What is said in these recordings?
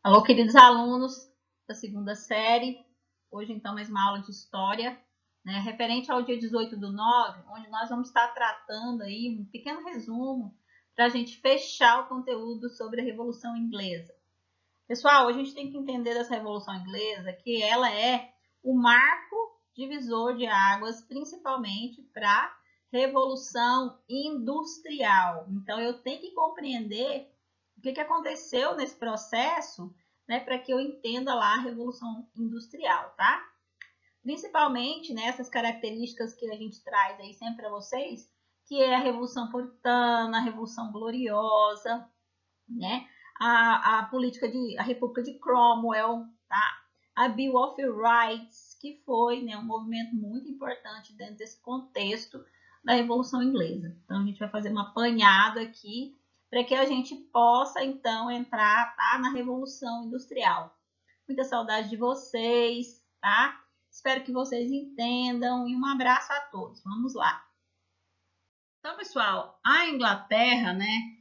Alô, queridos alunos da segunda série. Hoje, então, mais uma aula de História, né, referente ao dia 18/9, onde nós vamos estar tratando aí um pequeno resumo para a gente fechar o conteúdo sobre a Revolução Inglesa. Pessoal, a gente tem que entender dessa Revolução Inglesa que ela é o marco divisor de águas, principalmente para a Revolução Industrial. Então, eu tenho que compreender o que aconteceu nesse processo, né, para que eu entenda lá a Revolução Industrial, tá? Principalmente nessas características que a gente traz aí sempre para vocês, que é a Revolução Puritana, a Revolução Gloriosa, né? A política a República de Cromwell, tá? A Bill of Rights, que foi, né, um movimento muito importante dentro desse contexto da Revolução Inglesa. Então a gente vai fazer um apanhado aqui para que a gente possa então entrar, tá, na Revolução Industrial. Muita saudade de vocês, tá? Espero que vocês entendam e um abraço a todos. Vamos lá. Então, pessoal, a Inglaterra, né,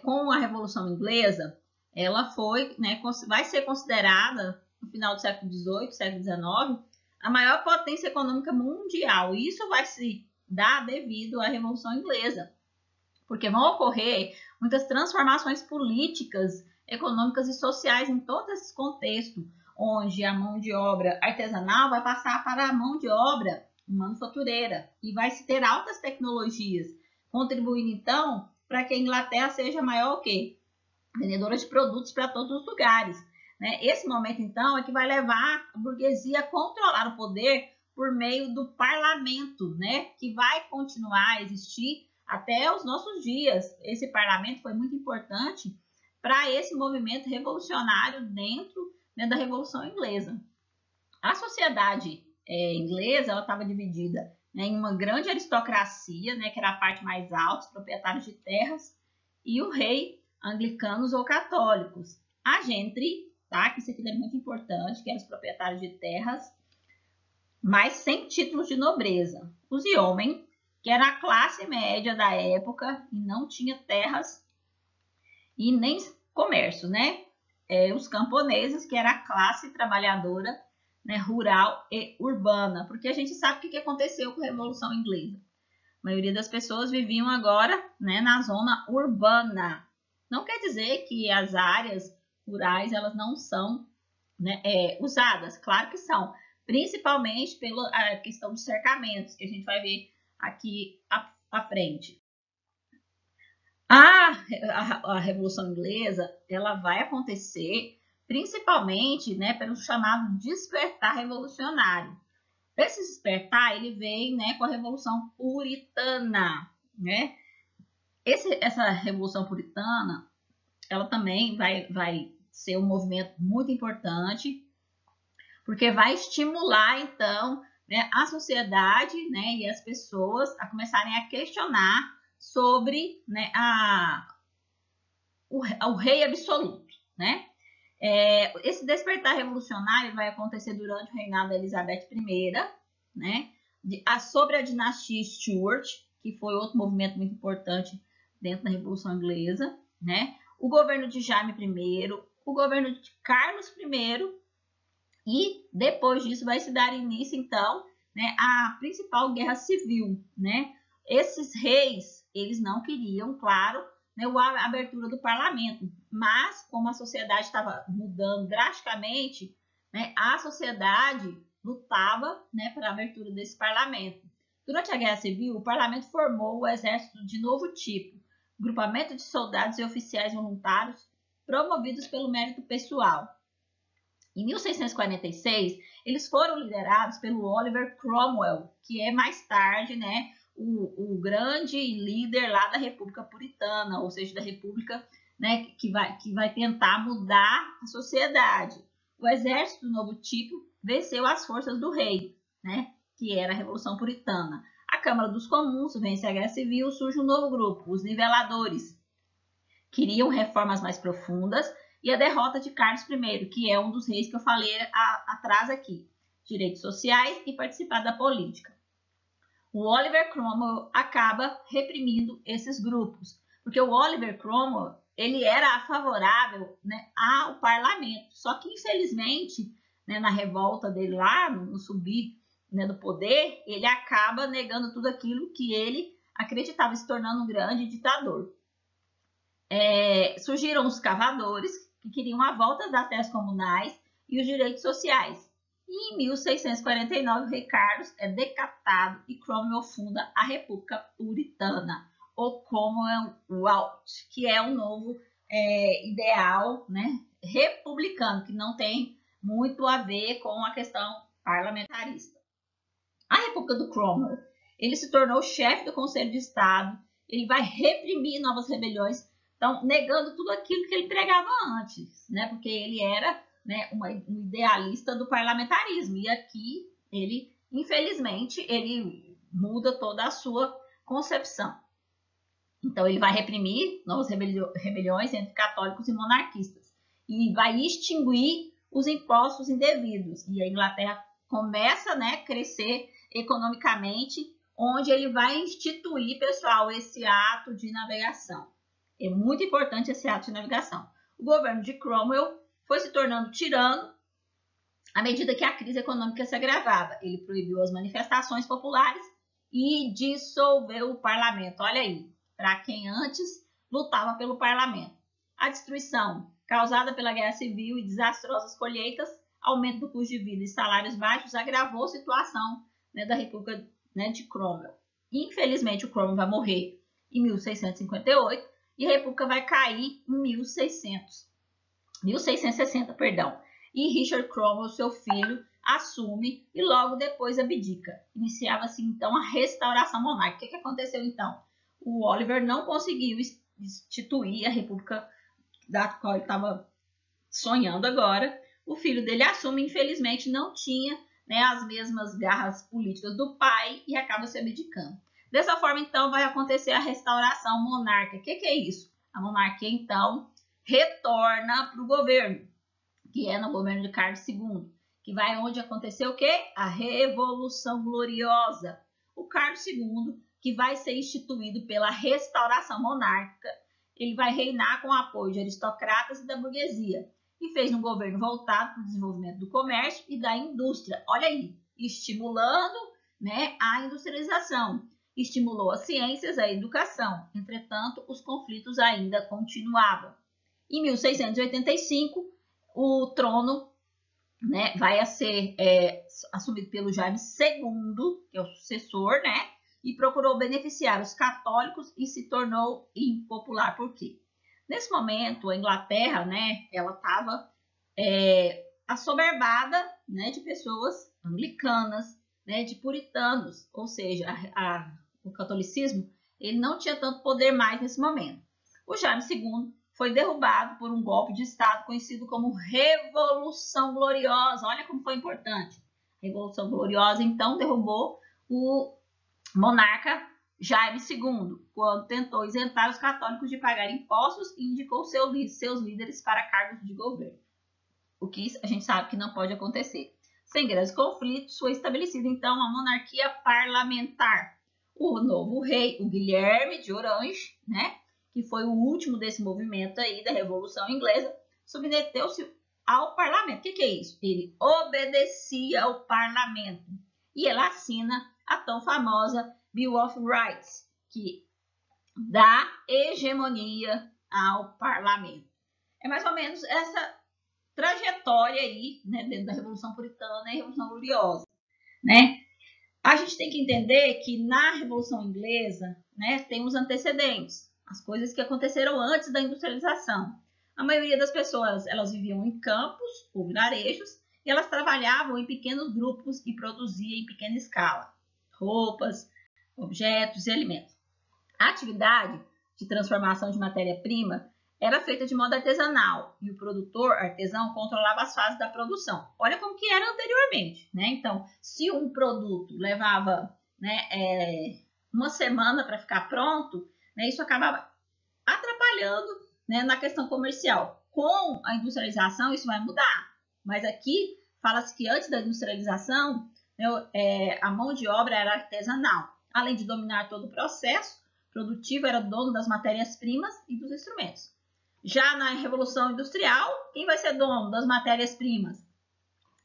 com a Revolução Inglesa, ela foi, né, vai ser considerada, no final do século XVIII, século XIX, a maior potência econômica mundial. E isso vai se dar devido à Revolução Inglesa, porque vão ocorrer muitas transformações políticas, econômicas e sociais em todo esse contexto, onde a mão de obra artesanal vai passar para a mão de obra manufatureira e vai se ter altas tecnologias, contribuindo então para que a Inglaterra seja maior o quê? Vendedora de produtos para todos os lugares. Né? Esse momento então é que vai levar a burguesia a controlar o poder por meio do parlamento, né? Que vai continuar a existir até os nossos dias. Esse parlamento foi muito importante para esse movimento revolucionário dentro, né, da Revolução Inglesa. A sociedade inglesa ela estava dividida, né, em uma grande aristocracia, né, que era a parte mais alta, os proprietários de terras, e o rei, anglicanos ou católicos. A gentry, tá, que isso aqui é muito importante, que eram os proprietários de terras, mas sem títulos de nobreza. Os yeomen, que era a classe média da época e não tinha terras e nem comércio, né? Os camponeses, que era a classe trabalhadora, né, rural e urbana, porque a gente sabe o que aconteceu com a Revolução Inglesa. A maioria das pessoas viviam agora, né, na zona urbana. Não quer dizer que as áreas rurais elas não são, né, usadas, claro que são, principalmente pela questão de cercamentos, que a gente vai ver aqui à frente. A Revolução Inglesa ela vai acontecer principalmente, né, pelo chamado despertar revolucionário. Esse despertar ele vem, né, com a Revolução Puritana, né? Essa Revolução Puritana ela também vai ser um movimento muito importante, porque vai estimular então, né, a sociedade, né, e as pessoas a começarem a questionar sobre, né, o rei absoluto, né? Esse despertar revolucionário vai acontecer durante o reinado da Elizabeth I, né? Sobre a dinastia Stuart, que foi outro movimento muito importante dentro da Revolução Inglesa, né? O governo de Jaime I, o governo de Carlos I, e depois disso vai se dar início, então, né, à principal guerra civil, né? Esses reis, eles não queriam, claro, né, a abertura do parlamento, mas como a sociedade estava mudando drasticamente, né, a sociedade lutava, né, para a abertura desse parlamento. Durante a Guerra Civil, o parlamento formou o exército de novo tipo, grupamento de soldados e oficiais voluntários promovidos pelo mérito pessoal. Em 1646, eles foram liderados pelo Oliver Cromwell, que é mais tarde, né, o grande líder lá da República Puritana, ou seja, da República, né, que vai tentar mudar a sociedade. O exército do novo tipo venceu as forças do rei, né, que era a Revolução Puritana. A Câmara dos Comuns vence a Guerra Civil, surge um novo grupo, os niveladores. Queriam reformas mais profundas, e a derrota de Carlos I, que é um dos reis que eu falei atrás aqui. Direitos sociais e participar da política. O Oliver Cromwell acaba reprimindo esses grupos, porque o Oliver Cromwell ele era favorável, né, ao parlamento. Só que, infelizmente, né, na revolta dele lá, no subir, né, do poder, ele acaba negando tudo aquilo que ele acreditava, se tornando um grande ditador. Surgiram os cavadores, que queriam a volta das terras comunais e os direitos sociais. E em 1649, o rei Carlos é decapitado e Cromwell funda a República Puritana, ou Commonwealth, que é um novo ideal, né, republicano, que não tem muito a ver com a questão parlamentarista. A República do Cromwell, ele se tornou chefe do Conselho de Estado, ele vai reprimir novas rebeliões, então negando tudo aquilo que ele pregava antes, né, porque ele era, né, um idealista do parlamentarismo, e aqui ele, infelizmente, ele muda toda a sua concepção. Então, ele vai reprimir novas rebeliões entre católicos e monarquistas. E vai extinguir os impostos indevidos. E a Inglaterra começa, né, a crescer economicamente, onde ele vai instituir, pessoal, esse ato de navegação. É muito importante esse ato de navegação. O governo de Cromwell foi se tornando tirano à medida que a crise econômica se agravava. Ele proibiu as manifestações populares e dissolveu o parlamento. Olha aí, para quem antes lutava pelo parlamento. A destruição causada pela guerra civil e desastrosas colheitas, aumento do custo de vida e salários baixos agravou a situação, né, da República, né, de Cromwell. Infelizmente, o Cromwell vai morrer em 1658 e a República vai cair em 1660, perdão. E Richard Cromwell, seu filho, assume e logo depois abdica. Iniciava-se então a restauração monárquica. O que aconteceu então? O Oliver não conseguiu instituir a república da qual ele estava sonhando agora. O filho dele assume, infelizmente não tinha, né, as mesmas garras políticas do pai e acaba se abdicando. Dessa forma, então, vai acontecer a restauração monárquica. O que é isso? A monarquia, então, retorna para o governo, que é no governo de Carlos II, que vai onde aconteceu o quê? A Revolução Gloriosa. O Carlos II, que vai ser instituído pela restauração monárquica, ele vai reinar com o apoio de aristocratas e da burguesia, e fez um governo voltado para o desenvolvimento do comércio e da indústria. Olha aí, estimulando, né, a industrialização, estimulou as ciências, a educação. Entretanto, os conflitos ainda continuavam. Em 1685, o trono, né, vai ser assumido pelo Jaime II, que é o sucessor, né, e procurou beneficiar os católicos e se tornou impopular. Por quê? Nesse momento, a Inglaterra, né, ela estava assoberbada, né, de pessoas anglicanas, né, de puritanos, ou seja, o catolicismo ele não tinha tanto poder mais nesse momento. O Jaime II foi derrubado por um golpe de Estado conhecido como Revolução Gloriosa. Olha como foi importante. A Revolução Gloriosa, então, derrubou o monarca Jaime II, quando tentou isentar os católicos de pagar impostos e indicou seus líderes para cargos de governo. O que a gente sabe que não pode acontecer. Sem grandes conflitos, foi estabelecida, então, a monarquia parlamentar. O novo rei, o Guilherme de Orange, né, que foi o último desse movimento aí da Revolução Inglesa, submeteu-se ao parlamento. O que é isso? Ele obedecia ao parlamento. E ele assina a tão famosa Bill of Rights, que dá hegemonia ao parlamento. É mais ou menos essa trajetória aí, né, dentro da Revolução Puritana e Revolução Gloriosa, né? A gente tem que entender que na Revolução Inglesa, né, tem os antecedentes, as coisas que aconteceram antes da industrialização. A maioria das pessoas, elas viviam em campos ou vilarejos e elas trabalhavam em pequenos grupos e produziam em pequena escala roupas, objetos e alimentos. A atividade de transformação de matéria-prima era feita de modo artesanal e o produtor artesão controlava as fases da produção. Olha como que era anteriormente, né? Então, se um produto levava, né, uma semana para ficar pronto, né, isso acabava atrapalhando, né, na questão comercial. Com a industrialização, isso vai mudar. Mas aqui fala-se que antes da industrialização, a mão de obra era artesanal. Além de dominar todo o processo produtivo, era dono das matérias-primas e dos instrumentos. Já na Revolução Industrial, quem vai ser dono das matérias-primas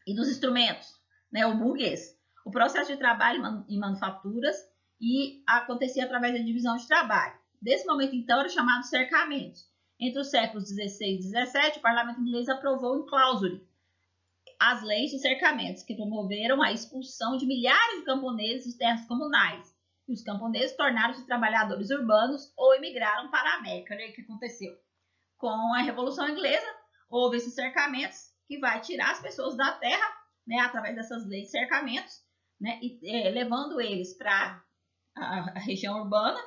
e dos instrumentos? Né? O burguês. O processo de trabalho em manufaturas e acontecia através da divisão de trabalho. Desse momento, então, era chamado cercamentos. Entre os séculos XVI e XVII, o parlamento inglês aprovou em clausule as leis de cercamentos, que promoveram a expulsão de milhares de camponeses de terras comunais. E os camponeses tornaram-se trabalhadores urbanos ou emigraram para a América. Olha aí o que aconteceu. Com a Revolução Inglesa, houve esses cercamentos que vai tirar as pessoas da terra, né, através dessas leis de cercamentos, né, levando eles para a região urbana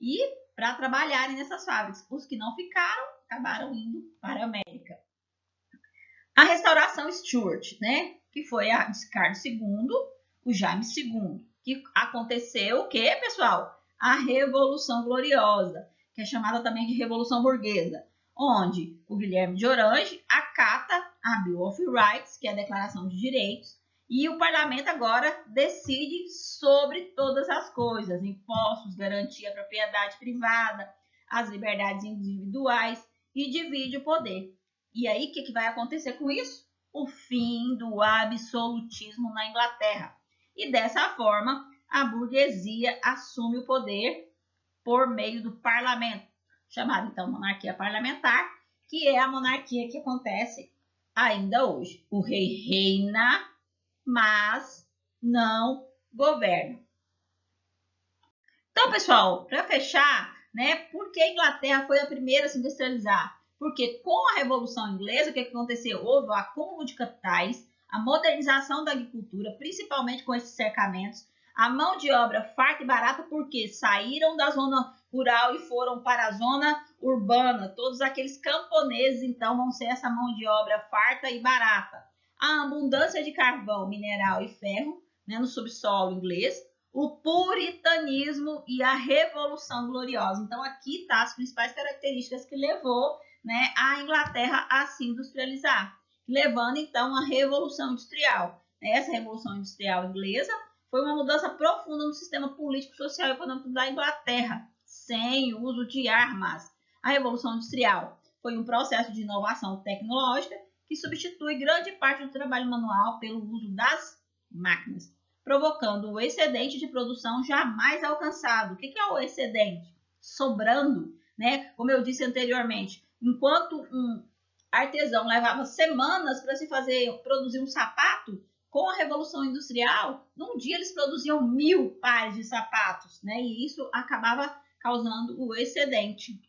e para trabalharem nessas fábricas. Os que não ficaram, acabaram indo para a América. A restauração Stuart, né, que foi a de Carlos II, o Jaime II, que aconteceu o que, pessoal? A Revolução Gloriosa, que é chamada também de Revolução Burguesa, onde o Guilherme de Orange acata a Bill of Rights, que é a Declaração de Direitos, e o parlamento agora decide sobre todas as coisas, impostos, garantia à propriedade privada, as liberdades individuais e divide o poder. E aí, o que vai acontecer com isso? O fim do absolutismo na Inglaterra. E dessa forma, a burguesia assume o poder por meio do parlamento, chamada então monarquia parlamentar, que é a monarquia que acontece ainda hoje. O rei reina, mas não governa. Então, pessoal, para fechar, né, por que a Inglaterra foi a primeira a se industrializar? Porque com a Revolução Inglesa, o que aconteceu? Houve o acúmulo de capitais, a modernização da agricultura, principalmente com esses cercamentos, a mão de obra farta e barata, porque saíram da zona rural e foram para a zona urbana. Todos aqueles camponeses, então, vão ser essa mão de obra farta e barata. A abundância de carvão, mineral e ferro, né, no subsolo inglês, o puritanismo e a Revolução Gloriosa. Então, aqui está as principais características que levou, né, a Inglaterra a se industrializar, levando então a Revolução Industrial. Essa Revolução Industrial inglesa foi uma mudança profunda no sistema político, social e econômico da Inglaterra, sem uso de armas. A Revolução Industrial foi um processo de inovação tecnológica que substitui grande parte do trabalho manual pelo uso das máquinas, provocando o excedente de produção jamais alcançado. O que é o excedente? Sobrando, né? Como eu disse anteriormente, enquanto um artesão levava semanas para se produzir um sapato, com a Revolução Industrial, num dia eles produziam 1000 pares de sapatos, né? E isso acabava causando o excedente.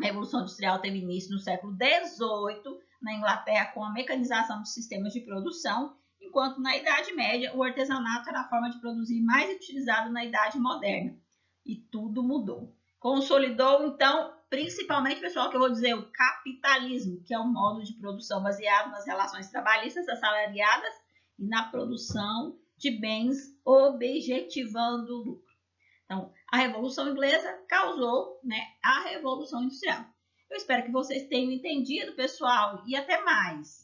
A Revolução Industrial teve início no século XVIII, na Inglaterra, com a mecanização dos sistemas de produção, enquanto na Idade Média o artesanato era a forma de produzir mais utilizada na Idade Moderna. E tudo mudou. Consolidou, então, principalmente, pessoal, que eu vou dizer, o capitalismo, que é um modo de produção baseado nas relações trabalhistas assalariadas e na produção de bens objetivando o lucro. Então, a Revolução Inglesa causou, né, a Revolução Industrial. Eu espero que vocês tenham entendido, pessoal, e até mais.